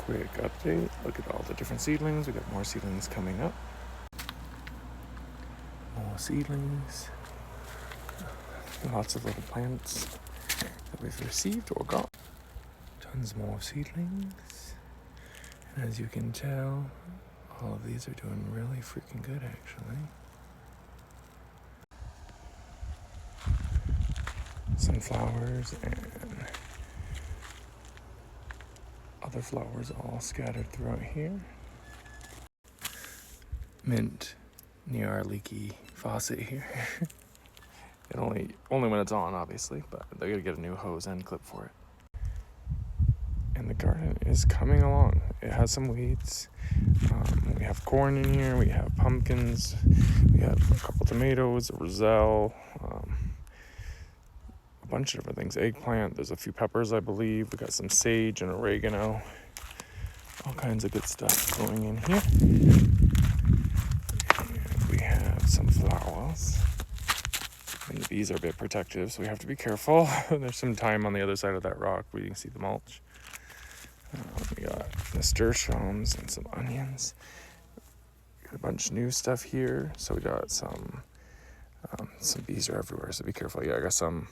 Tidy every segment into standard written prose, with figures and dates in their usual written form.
quick update. Look at all the different seedlings. We got more seedlings coming up. More seedlings. Lots of little plants that we've received or got. Tons more seedlings. And as you can tell, all of these are doing really freaking good actually. Sunflowers and other flowers all scattered throughout here. Mint near our leaky faucet here. It only when it's on, obviously, but they gotta get a new hose and clip for it. And the garden is coming along. It has some weeds. We have corn in here. We have pumpkins. We have a couple tomatoes, a roselle, a bunch of different things. Eggplant. There's a few peppers, I believe. We got some sage and oregano. All kinds of good stuff going in here. And we have some flowers. And the bees are a bit protective, so we have to be careful. There's some thyme on the other side of that rock where you can see the mulch. We got nasturtiums and some onions. We got a bunch of new stuff here. So we got some bees are everywhere, so be careful. Yeah, I got some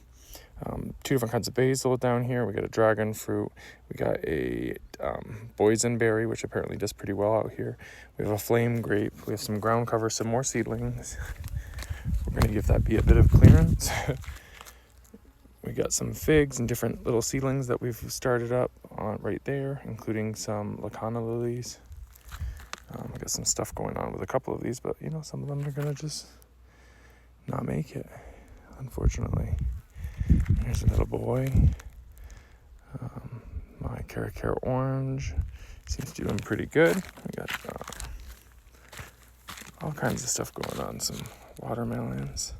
2 different kinds of basil down here. We got a dragon fruit. We got a boysenberry, which apparently does pretty well out here. We have a flame grape. We have some ground cover, some more seedlings. We're going to give that bee a bit of clearance. We got some figs and different little seedlings that we've started up right there, including some lacana lilies. We got some stuff going on with a couple of these, but some of them are going to just not make it, unfortunately. Here's a little boy. My Caracara orange seems to be doing pretty good. We got all kinds of stuff going on. Some watermelons.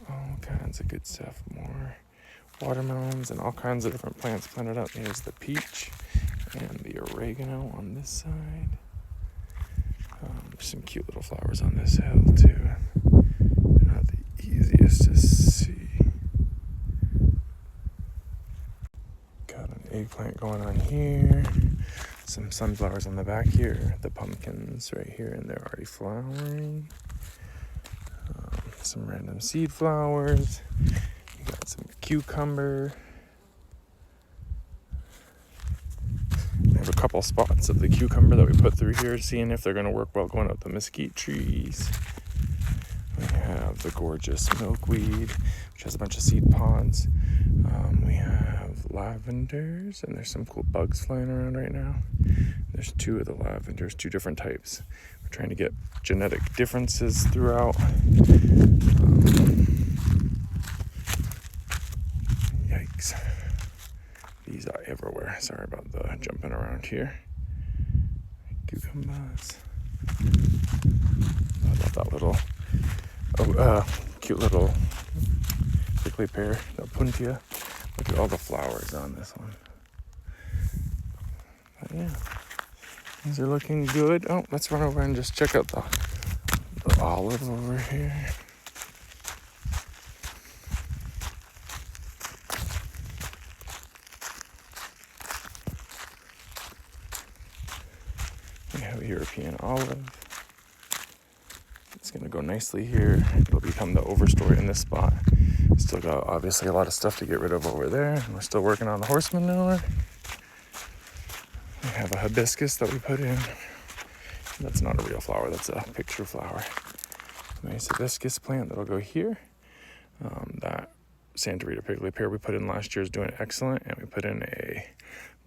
All kinds of good stuff. More watermelons and all kinds of different plants planted up. Here's the peach and the oregano on this side. Some cute little flowers on this hill too. They're not the easiest to see. Got an eggplant going on here. Some sunflowers on the back here. The pumpkins right here, and they're already flowering. Some random seed flowers. You got some cucumber. I have a couple spots of the cucumber that we put through here, seeing if they're going to work well going up the mesquite trees. We have the gorgeous milkweed, which has a bunch of seed pods. We have lavenders, and there's some cool bugs flying around right now. There's 2 of the lavenders, 2 different types. We're trying to get genetic differences throughout. Yikes. These are everywhere. Sorry about the jumping around here. Cucumbers. I love that little, cute little prickly pear, the puntia. Look at all the flowers on this one. But yeah, these are looking good. Oh, let's run over and just check out the olive over here. We have a European olive. It's going to go nicely here. It'll become the overstory in this spot. Still got obviously a lot of stuff to get rid of over there. And we're still working on the horse manure. We have a hibiscus that we put in. That's not a real flower, that's a picture flower. Nice hibiscus plant that'll go here. That Santa Rita prickly pear we put in last year is doing excellent. And we put in a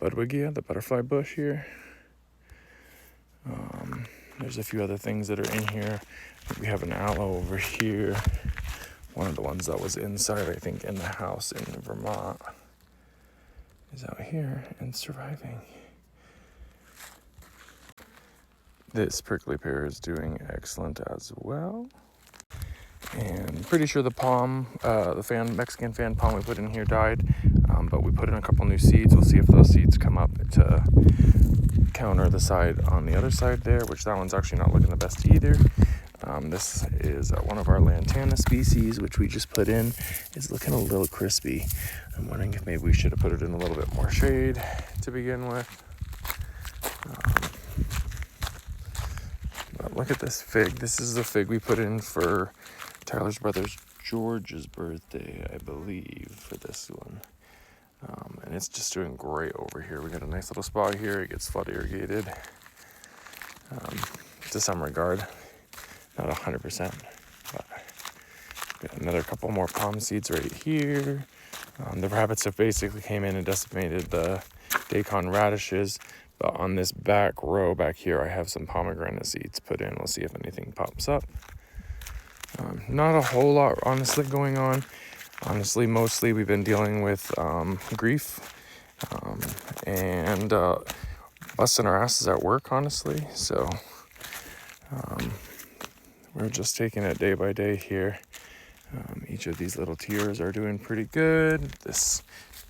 budwigia, the butterfly bush here. There's a few other things that are in here. We have an aloe over here. One of the ones that was inside, I think, in the house in Vermont is out here and surviving. This prickly pear is doing excellent as well. And pretty sure the palm, the Mexican fan palm we put in here died, but we put in a couple new seeds. We'll see if those seeds come up to counter the side on the other side there, which that one's actually not looking the best either. This is one of our lantana species, which we just put in. It's looking a little crispy. I'm wondering if maybe we should have put it in a little bit more shade to begin with. But look at this fig. This is the fig we put in for Tyler's brother's George's birthday, I believe, for this one. And it's just doing great over here. We got a nice little spot here. It gets flood irrigated to some regard, not 100%, but got another couple more palm seeds right here. The rabbits have basically came in and decimated the daikon radishes, but on this back row back here, I have some pomegranate seeds put in. We'll see if anything pops up. Not a whole lot, honestly, going on. Honestly, mostly we've been dealing with grief and busting our asses at work, honestly. So we're just taking it day by day here. Each of these little tiers are doing pretty good. This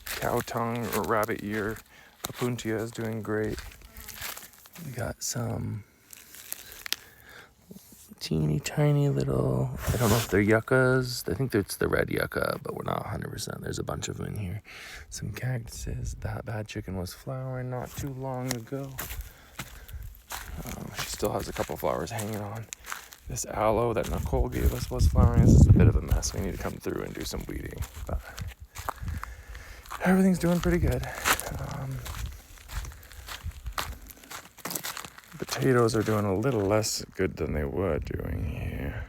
cow tongue or rabbit ear Opuntia is doing great. We got some teeny tiny little, I don't know if they're yuccas. I think it's the red yucca, but we're not 100%. There's a bunch of them in here. Some cactuses. That bad chicken was flowering not too long ago. She still has a couple flowers hanging on. This aloe that Nicole gave us was flowering. This is a bit of a mess. We need to come through and do some weeding, but everything's doing pretty good. Potatoes are doing a little less good than they were doing here,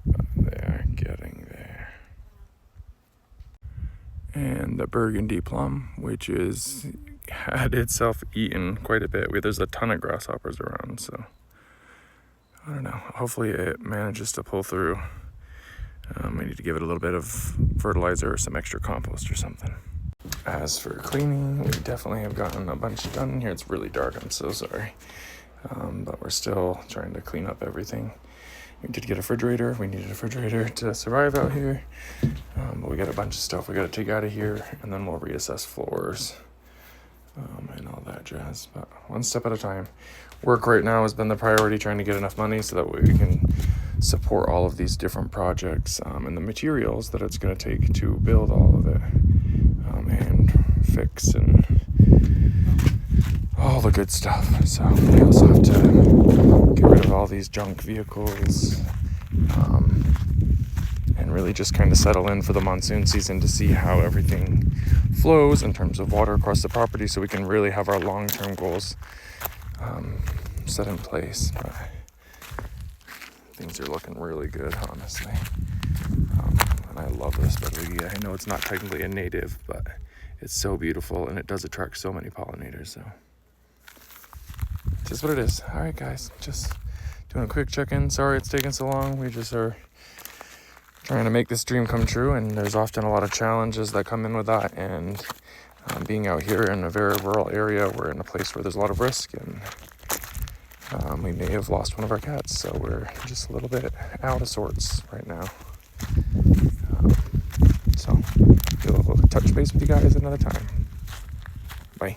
but they're getting there. And the burgundy plum, which is had itself eaten quite a bit. There's a ton of grasshoppers around, so I don't know. Hopefully it manages to pull through. We need to give it a little bit of fertilizer or some extra compost or something. As for cleaning, we definitely have gotten a bunch done in here. It's really dark, I'm so sorry. But we're still trying to clean up everything. We did get a refrigerator. We needed a refrigerator to survive out here. But we got a bunch of stuff we got to take out of here, and then we'll reassess floors and all that jazz. But one step at a time. Work right now has been the priority, trying to get enough money so that way we can support all of these different projects and the materials that it's going to take to build all of it. And fix and all the good stuff. So we also have to get rid of all these junk vehicles and really just kind of settle in for the monsoon season to see how everything flows in terms of water across the property, so we can really have our long-term goals set in place. But things are looking really good, honestly. And I love this beluga. I know it's not technically a native, but it's so beautiful, and it does attract so many pollinators. So it's just what it is. All right, guys, just doing a quick check-in. Sorry it's taking so long. We just are trying to make this dream come true, and there's often a lot of challenges that come in with that. And being out here in a very rural area, we're in a place where there's a lot of risk, and we may have lost one of our cats, so we're just a little bit out of sorts right now. So we'll touch base with you guys another time. Bye.